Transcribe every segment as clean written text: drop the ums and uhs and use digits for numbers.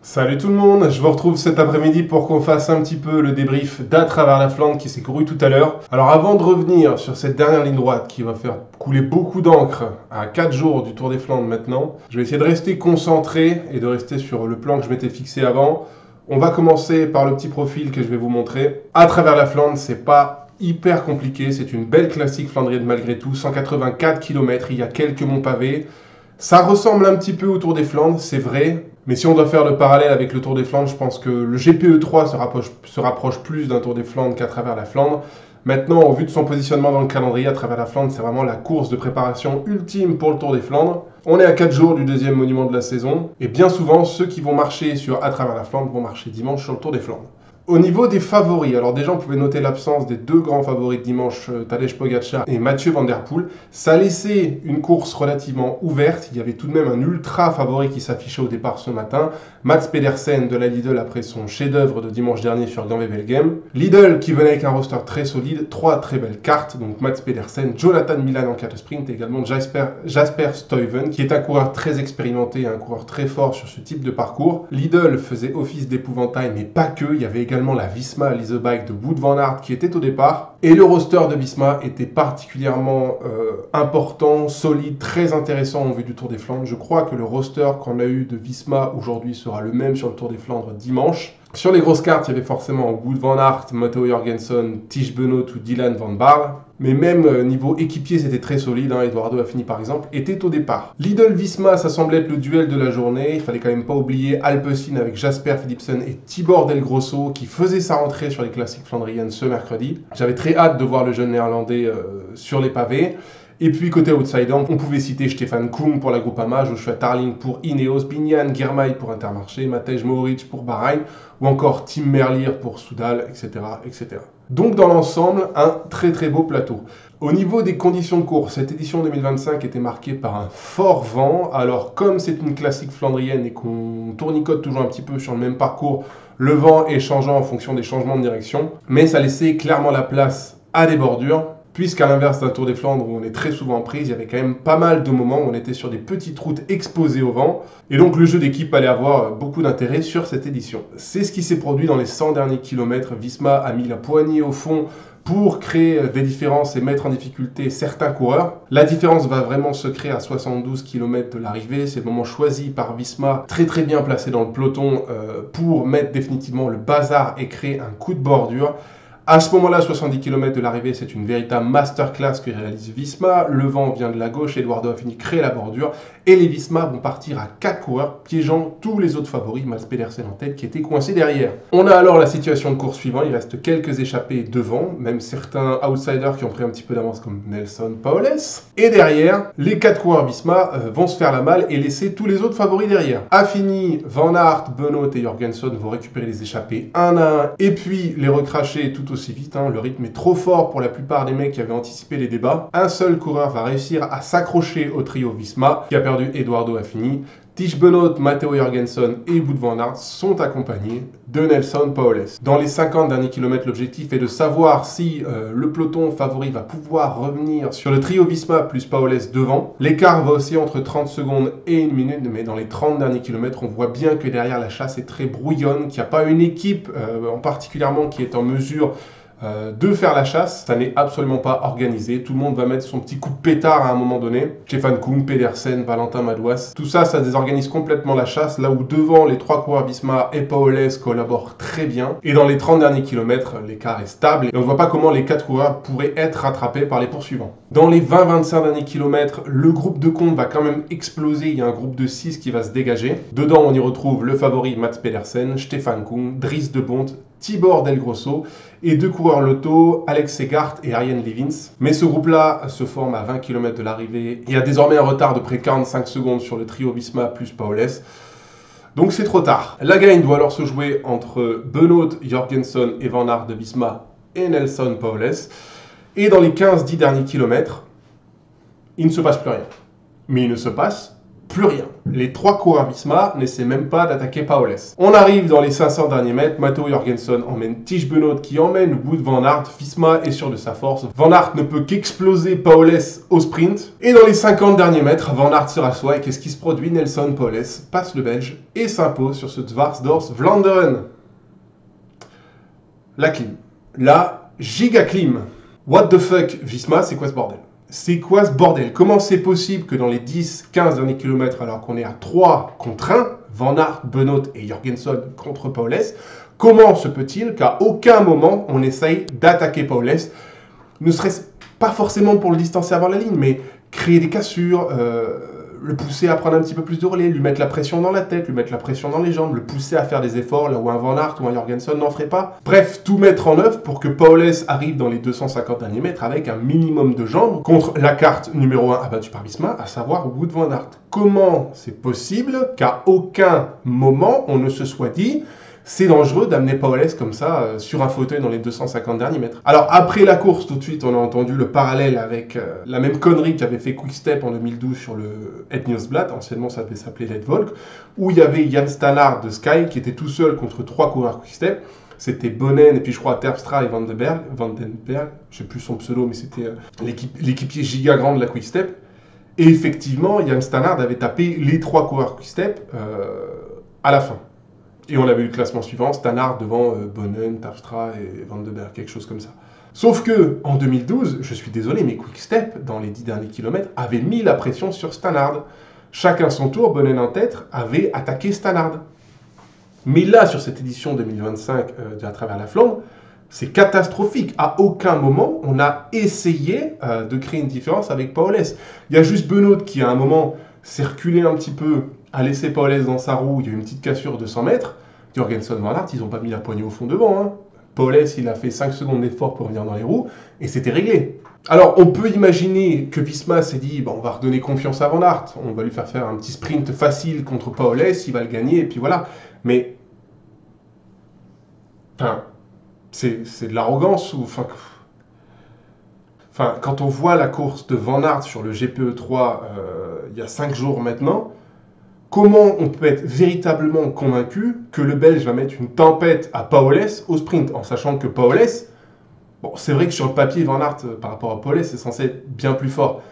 Salut tout le monde, je vous retrouve cet après-midi pour qu'on fasse un petit peu le débrief d'À travers la Flandre qui s'est couru tout à l'heure. Alors avant de revenir sur cette dernière ligne droite qui va faire couler beaucoup d'encre à 4 jours du Tour des Flandres maintenant, je vais essayer de rester concentré et de rester sur le plan que je m'étais fixé avant. On va commencer par le petit profil que je vais vous montrer. À travers la Flandre, c'est pas hyper compliqué, c'est une belle classique flandrienne malgré tout, 184 km, il y a quelques monts pavés. Ça ressemble un petit peu au Tour des Flandres, c'est vrai, mais si on doit faire le parallèle avec le Tour des Flandres, je pense que le GPE3 se rapproche plus d'un Tour des Flandres qu'à travers la Flandre. Maintenant, au vu de son positionnement dans le calendrier, à travers la Flandre, c'est vraiment la course de préparation ultime pour le Tour des Flandres. On est à 4 jours du deuxième monument de la saison, et bien souvent, ceux qui vont marcher sur À travers la Flandre vont marcher dimanche sur le Tour des Flandres. Au niveau des favoris, alors déjà on pouvait noter l'absence des deux grands favoris de dimanche, Tadej Pogačar et Mathieu Van Der Poel. Ça laissait une course relativement ouverte, il y avait tout de même un ultra favori qui s'affichait au départ ce matin, Mads Pedersen de la Lidl après son chef-d'œuvre de dimanche dernier sur Gambé-Belgem. Lidl qui venait avec un roster très solide, 3 très belles cartes, donc Mads Pedersen, Jonathan Milan en cas de sprint et également Jasper Stuyven qui est un coureur très expérimenté, un coureur très fort sur ce type de parcours. Lidl faisait office d'épouvantail mais pas que, il y avait également la Visma Leasebike de Wout van Aert qui était au départ. Et le roster de Visma était particulièrement important, solide, très intéressant en vue du Tour des Flandres. Je crois que le roster qu'on a eu de Visma aujourd'hui sera le même sur le Tour des Flandres dimanche. Sur les grosses cartes, il y avait forcément Wout van Aert, Matteo Jorgensen, Tiesj Benoot ou Dylan van Baarle. Mais même niveau équipier, c'était très solide. Eduardo Affini, par exemple, était au départ. Lidl-Visma, ça semblait être le duel de la journée. Il fallait quand même pas oublier Alpecin avec Jasper Philipsen et Tibor Del Grosso qui faisait sa rentrée sur les classiques flandriennes ce mercredi. J'avais très hâte de voir le jeune néerlandais sur les pavés. Et puis côté outsider, on pouvait citer Stefan Kung pour la Groupama, Joshua Tarling pour Ineos, Binyan Girmay pour Intermarché, Matej Mohoric pour Bahreïn, ou encore Tim Merlier pour Soudal, etc., etc. Donc dans l'ensemble, un très très beau plateau. Au niveau des conditions de course, cette édition 2025 était marquée par un fort vent. Alors comme c'est une classique flandrienne et qu'on tournicote toujours un petit peu sur le même parcours, le vent est changeant en fonction des changements de direction, mais ça laissait clairement la place à des bordures. Puisqu'à l'inverse d'un Tour des Flandres où on est très souvent en prise, il y avait quand même pas mal de moments où on était sur des petites routes exposées au vent. Et donc le jeu d'équipe allait avoir beaucoup d'intérêt sur cette édition. C'est ce qui s'est produit dans les 100 derniers kilomètres. Visma a mis la poignée au fond pour créer des différences et mettre en difficulté certains coureurs. La différence va vraiment se créer à 72 km de l'arrivée. C'est le moment choisi par Visma, très très bien placé dans le peloton pour mettre définitivement le bazar et créer un coup de bordure. À ce moment-là, 70 km de l'arrivée, c'est une véritable masterclass que réalise Visma. Le vent vient de la gauche, Eduardo Affini crée la bordure. Et les Visma vont partir à 4 coureurs, piégeant tous les autres favoris, Mads Pedersen en tête, qui était coincé derrière. On a alors la situation de course suivante. Il reste quelques échappés devant, même certains outsiders qui ont pris un petit peu d'avance comme Nelson Paules. Et derrière, les 4 coureurs Visma vont se faire la malle et laisser tous les autres favoris derrière. Affini, Van Aert, Benoot et Jorgensen vont récupérer les échappés un à un, et puis les recracher tout aussi vite. Le rythme est trop fort pour la plupart des mecs qui avaient anticipé les débats. Un seul coureur va réussir à s'accrocher au trio Visma, qui a perdu Eduardo Affini. Tiesj Benoot, Matteo Jorgensen et Wout van Aert sont accompagnés de Nelson Paules. Dans les 50 derniers kilomètres, l'objectif est de savoir si le peloton favori va pouvoir revenir sur le trio Visma plus Paules devant. L'écart va aussi entre 30 secondes et 1 minute, mais dans les 30 derniers kilomètres, on voit bien que derrière la chasse est très brouillonne, qu'il n'y a pas une équipe en particulièrement qui est en mesure de faire la chasse. Ça n'est absolument pas organisé. Tout le monde va mettre son petit coup de pétard à un moment donné. Stefan Kung, Pedersen, Valentin Madouas. Tout ça, ça désorganise complètement la chasse. Là où devant, les 3 coureurs Visma et Paules collaborent très bien. Et dans les 30 derniers kilomètres, l'écart est stable. Et on ne voit pas comment les 4 coureurs pourraient être rattrapés par les poursuivants. Dans les 20-25 derniers kilomètres, le groupe de compte va quand même exploser. Il y a un groupe de 6 qui va se dégager. Dedans, on y retrouve le favori Mads Pedersen, Stefan Kung, Dries de Bont, Tibor Del Grosso et 2 coureurs loto, Alex Segart et Arjen Levins. Mais ce groupe-là se forme à 20 km de l'arrivée. Il y a désormais un retard de près de 45 secondes sur le trio Visma plus Paules. Donc c'est trop tard. La gagne doit alors se jouer entre Benoot, Jorgensen et Van Aert de Visma et Nelson Paules. Et dans les 15-10 derniers kilomètres, il ne se passe plus rien. Mais il ne se passe plus rien. Les 3 coureurs Visma n'essaient même pas d'attaquer Powless. On arrive dans les 500 derniers mètres, Matteo Jorgensen emmène Tiesj Benoot qui emmène Wout van Aert, Visma est sûr de sa force, Van Aert ne peut qu'exploser Powless au sprint, et dans les 50 derniers mètres, Van Aert se rassoit et qu'est-ce qui se produit? Nelson Powless passe le Belge et s'impose sur ce Dwars-Dors-Vlaanderen. La clim. La giga clim. What the fuck, Visma, c'est quoi ce bordel? C'est quoi ce bordel? Comment c'est possible que dans les 10-15 derniers kilomètres, alors qu'on est à 3 contre 1, Van Aert, Benoot et Jorgensen contre Powless, comment se peut-il qu'à aucun moment on essaye d'attaquer Powless, ne serait-ce pas forcément pour le distancer avant la ligne, mais créer des cassures, le pousser à prendre un petit peu plus de relais, lui mettre la pression dans la tête, lui mettre la pression dans les jambes, le pousser à faire des efforts là où un Van Aert ou un Jorgensen n'en ferait pas. Bref, tout mettre en œuvre pour que Powless arrive dans les 250 derniers mètres avec un minimum de jambes contre la carte numéro 1 abattue par Visma, à savoir Wout van Aert. Comment c'est possible qu'à aucun moment on ne se soit dit c'est dangereux d'amener Powless comme ça sur un fauteuil dans les 250 derniers mètres. Alors après la course, tout de suite, on a entendu le parallèle avec la même connerie qu'avait fait Quick-Step en 2012 sur le Het Nieuwsblad, anciennement ça devait s'appeler Let Volk, où il y avait Jan Stannard de Sky qui était tout seul contre 3 coureurs Quick-Step. C'était Bonnen et puis je crois Terpstra et Vandenberg, je sais plus son pseudo, mais c'était l'équipier giga grand de la Quick-Step. Et effectivement, Jan Stannard avait tapé les 3 coureurs Quick-Step à la fin. Et on avait eu le classement suivant, Stannard devant Bonnen, Terpstra et Vandenberg, quelque chose comme ça. Sauf que en 2012, je suis désolé, mais Quick-Step, dans les 10 derniers kilomètres, avait mis la pression sur Stannard. Chacun son tour, Bonnen en tête, avait attaqué Stannard. Mais là, sur cette édition 2025 de À travers la Flandre, c'est catastrophique. À aucun moment, on a essayé de créer une différence avec Powless. Il y a juste Benoot qui, à un moment, s'est reculé un petit peu, a laissé Powless dans sa roue, il y a eu une petite cassure de 100 mètres. Jorgensen, Van Aert, ils n'ont pas mis la poignée au fond devant. Hein. Powless, il a fait 5 secondes d'effort pour revenir dans les roues, et c'était réglé. Alors, on peut imaginer que Visma s'est dit, bon, on va redonner confiance à Van Aert, on va lui faire un petit sprint facile contre Powless, il va le gagner, et puis voilà. Mais, enfin, c'est de l'arrogance ou... Enfin, quand on voit la course de Van Aert sur le GPE3 il y a 5 jours maintenant, comment on peut être véritablement convaincu que le Belge va mettre une tempête à Powless au sprint, en sachant que Powless, bon, c'est vrai que sur le papier, Van Aert, par rapport à Powless, c'est censé être bien plus fort.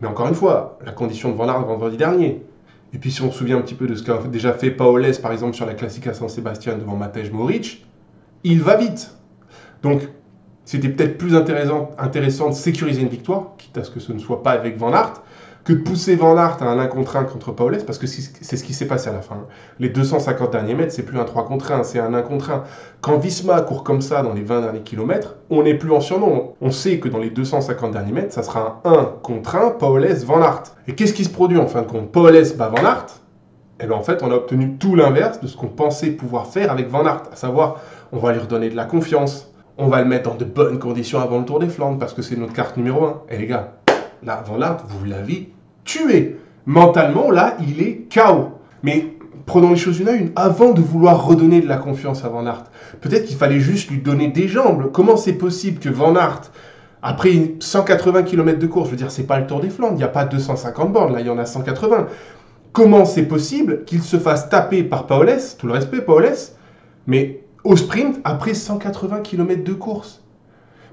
Mais encore une fois, la condition de Van Aert vendredi dernier. Et puis si on se souvient un petit peu de ce qu'a déjà fait Powless, par exemple, sur la Classica San Sebastian devant Matej Moric, il va vite. Donc, c'était peut-être plus intéressant de sécuriser une victoire, quitte à ce que ce ne soit pas avec Van Aert, que de pousser Van Aert à un 1 contre 1 contre Powless, parce que c'est ce qui s'est passé à la fin. Les 250 derniers mètres, c'est plus un 3 contre 1, c'est un 1 contre 1. Quand Visma court comme ça dans les 20 derniers kilomètres, on n'est plus en surnom. On sait que dans les 250 derniers mètres, ça sera un 1 contre 1, Powless-Van Aert. Et qu'est-ce qui se produit en fin de compte? Powless bat Van Aert. Et bien en fait, on a obtenu tout l'inverse de ce qu'on pensait pouvoir faire avec Van Aert, à savoir, on va lui redonner de la confiance, on va le mettre dans de bonnes conditions avant le Tour des Flandres, parce que c'est notre carte numéro 1. Et les gars, là, Van Aert, vous l'avez tué. Mentalement, là, il est KO. Mais prenons les choses une à une. Avant de vouloir redonner de la confiance à Van Aert, peut-être qu'il fallait juste lui donner des jambes. Comment c'est possible que Van Aert, après 180 km de course, je veux dire, c'est pas le Tour des Flandres, il n'y a pas 250 bornes, là, il y en a 180. Comment c'est possible qu'il se fasse taper par Powless, tout le respect, Powless, mais au sprint, après 180 km de course?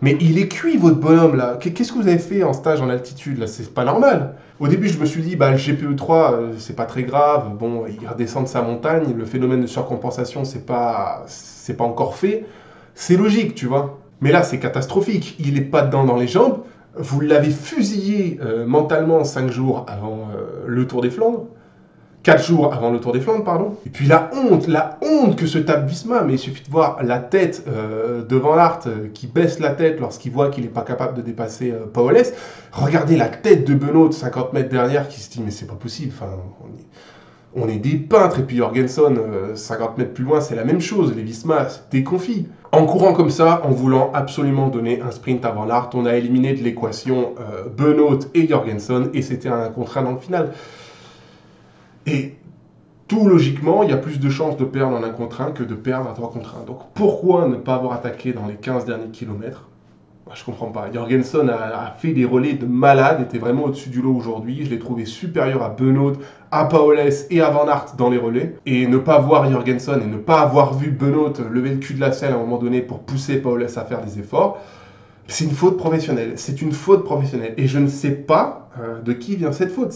Mais il est cuit, votre bonhomme, là. Qu'est-ce que vous avez fait en stage en altitude, là? C'est pas normal. Au début, je me suis dit, bah, le GPE3, c'est pas très grave. Bon, il redescend de sa montagne. Le phénomène de surcompensation, c'est pas encore fait. C'est logique, tu vois. Mais là, c'est catastrophique. Il est pas dedans dans les jambes. Vous l'avez fusillé mentalement 5 jours avant le Tour des Flandres. 4 jours avant le Tour des Flandres, pardon. Et puis la honte que se tape Visma, mais il suffit de voir la tête de Van Aert qui baisse la tête lorsqu'il voit qu'il n'est pas capable de dépasser Powless. Regardez la tête de Benoot 50 mètres derrière qui se dit mais c'est pas possible, enfin, on est des peintres. Et puis Jorgensen 50 mètres plus loin, c'est la même chose, les Visma se déconfient. En courant comme ça, en voulant absolument donner un sprint à Van Aert, on a éliminé de l'équation Benoot et Jorgensen et c'était un 1 contre 1 dans le final. Et tout logiquement, il y a plus de chances de perdre en 1 contre 1 que de perdre à 3 contre 1. Donc pourquoi ne pas avoir attaqué dans les 15 derniers kilomètres? Je comprends pas. Jorgenson a fait des relais de malade, était vraiment au-dessus du lot aujourd'hui. Je l'ai trouvé supérieur à Benoît, à Paoles et à Van Aert dans les relais. Et ne pas voir Jorgenson et ne pas avoir vu Benoît lever le cul de la selle à un moment donné pour pousser Paoles à faire des efforts, c'est une faute professionnelle. C'est une faute professionnelle. Et je ne sais pas de qui vient cette faute.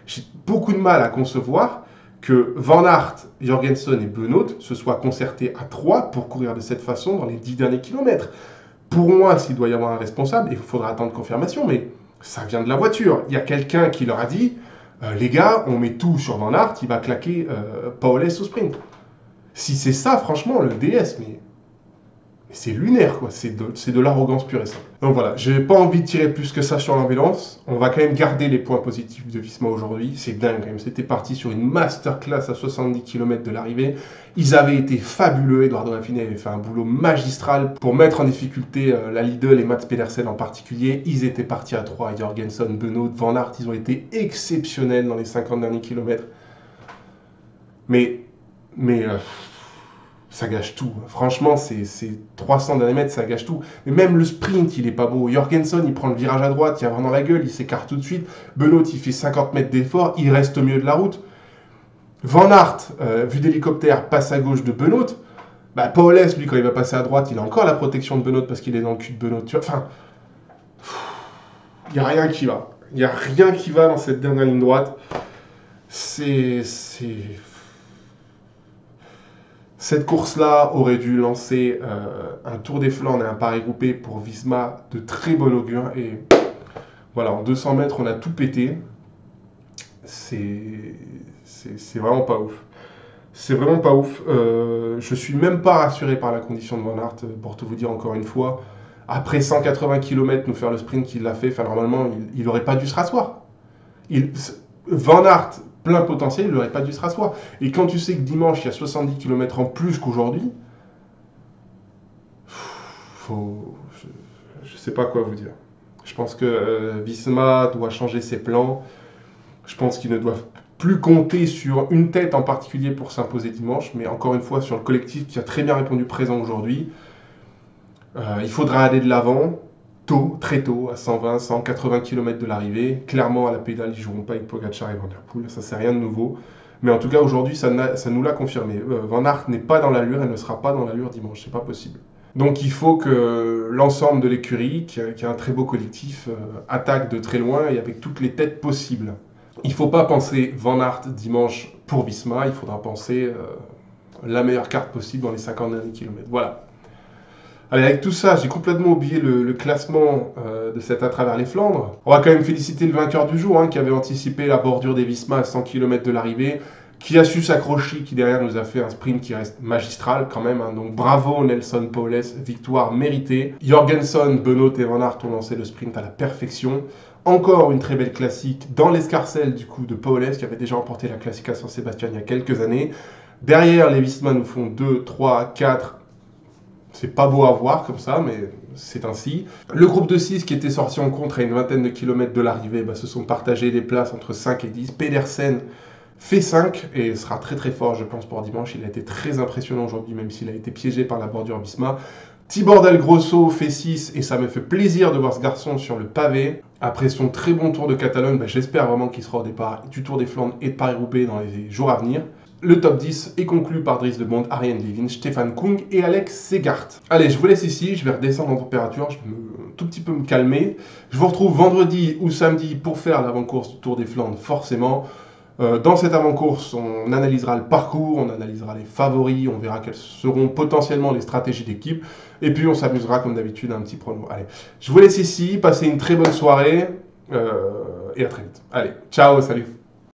J'ai beaucoup de mal à concevoir que Van Aert, Jorgenson et Benoît se soient concertés à 3 pour courir de cette façon dans les 10 derniers kilomètres. Pour moi, s'il doit y avoir un responsable, il faudra attendre confirmation, mais ça vient de la voiture. Il y a quelqu'un qui leur a dit les gars, on met tout sur Van Aert, il va claquer Paoles au sprint. Si c'est ça, franchement, le DS, mais c'est lunaire, quoi. C'est de l'arrogance pure et simple. Donc voilà, j'ai pas envie de tirer plus que ça sur l'ambulance. On va quand même garder les points positifs de Visma aujourd'hui. C'est dingue, quand même. C'était parti sur une masterclass à 70 km de l'arrivée. Ils avaient été fabuleux. Eduardo Affini avait fait un boulot magistral pour mettre en difficulté la Lidl et Mats Pedersen en particulier. Ils étaient partis à 3. Jorgenson, Benoît, Van Aert, ils ont été exceptionnels dans les 50 derniers kilomètres. Mais ça gâche tout. Franchement, ces 300 derniers mètres, ça gâche tout. Mais même le sprint, il est pas beau. Jorgenson, il prend le virage à droite, il a vraiment la gueule, il s'écarte tout de suite. Benoît, il fait 50 mètres d'effort, il reste au milieu de la route. Van Aert, vu d'hélicoptère, passe à gauche de Benoît. Bah, Paoles, lui, quand il va passer à droite, il a encore la protection de Benoît parce qu'il est dans le cul de Benoît. Enfin, il n'y a rien qui va. Il n'y a rien qui va dans cette dernière ligne droite. Cette course-là aurait dû lancer un Tour des Flandres et un Paris-Roubaix pour Visma de très bon augure. Et voilà, en 200 mètres, on a tout pété. C'est vraiment pas ouf. C'est vraiment pas ouf. Je suis même pas rassuré par la condition de Van Aert, pour tout vous dire encore une fois. Après 180 km, nous faire le sprint qu'il a fait, normalement, il n'aurait pas dû se rasseoir. Van Aert, plein potentiel, il n'aurait pas dû se rasseoir. Et quand tu sais que dimanche, il y a 70 km en plus qu'aujourd'hui, je ne sais pas quoi vous dire. Je pense que Visma doit changer ses plans. Je pense qu'ils ne doivent plus compter sur une tête en particulier pour s'imposer dimanche, mais encore une fois sur le collectif qui a très bien répondu présent aujourd'hui. Il faudra aller de l'avant, tôt, très tôt, à 120, 180 km de l'arrivée. Clairement, à la pédale, ils ne joueront pas avec Pogacar et Van Der Poel, ça c'est rien de nouveau. Mais en tout cas, aujourd'hui, ça nous l'a confirmé. Van Aert n'est pas dans l'allure, elle ne sera pas dans l'allure dimanche, c'est pas possible. Donc il faut que l'ensemble de l'écurie, qui a un très beau collectif, attaque de très loin et avec toutes les têtes possibles. Il ne faut pas penser Van Aert dimanche pour Visma, il faudra penser la meilleure carte possible dans les 50 derniers kilomètres. Voilà. Allez, avec tout ça, j'ai complètement oublié le classement de cette à travers les Flandres. On va quand même féliciter le vainqueur du jour, qui avait anticipé la bordure des Visma à 100 km de l'arrivée, qui a su s'accrocher, qui derrière nous a fait un sprint qui reste magistral quand même. Donc bravo Nelson Paoles, victoire méritée. Jorgenson, Benoît et Van Aert ont lancé le sprint à la perfection. Encore une très belle classique dans l'escarcelle du coup de Paoles, qui avait déjà remporté la Classica San Sébastien il y a quelques années. Derrière, les Visma nous font 2, 3, 4... C'est pas beau à voir comme ça, mais c'est ainsi. Le groupe de 6 qui était sorti en contre à une vingtaine de kilomètres de l'arrivée, se sont partagés les places entre 5 et 10. Pedersen fait 5 et sera très très fort, je pense, pour dimanche. Il a été très impressionnant aujourd'hui, même s'il a été piégé par la bordure Visma. Tibor Del Grosso fait 6 et ça me fait plaisir de voir ce garçon sur le pavé. Après son très bon tour de Catalogne, j'espère vraiment qu'il sera au départ du Tour des Flandres et de Paris-Roubaix dans les jours à venir. Le top 10 est conclu par Dries de Bond, Arjen Levin, Stefan Kung et Alex Segart. Allez, je vous laisse ici, je vais redescendre en température, je vais un tout petit peu me calmer. Je vous retrouve vendredi ou samedi pour faire l'avant-course du Tour des Flandres, forcément. Dans cette avant-course, on analysera le parcours, on analysera les favoris, on verra quelles seront potentiellement les stratégies d'équipe. Et puis on s'amusera comme d'habitude à un petit prono. Allez, je vous laisse ici, passez une très bonne soirée et à très vite. Allez, ciao, salut!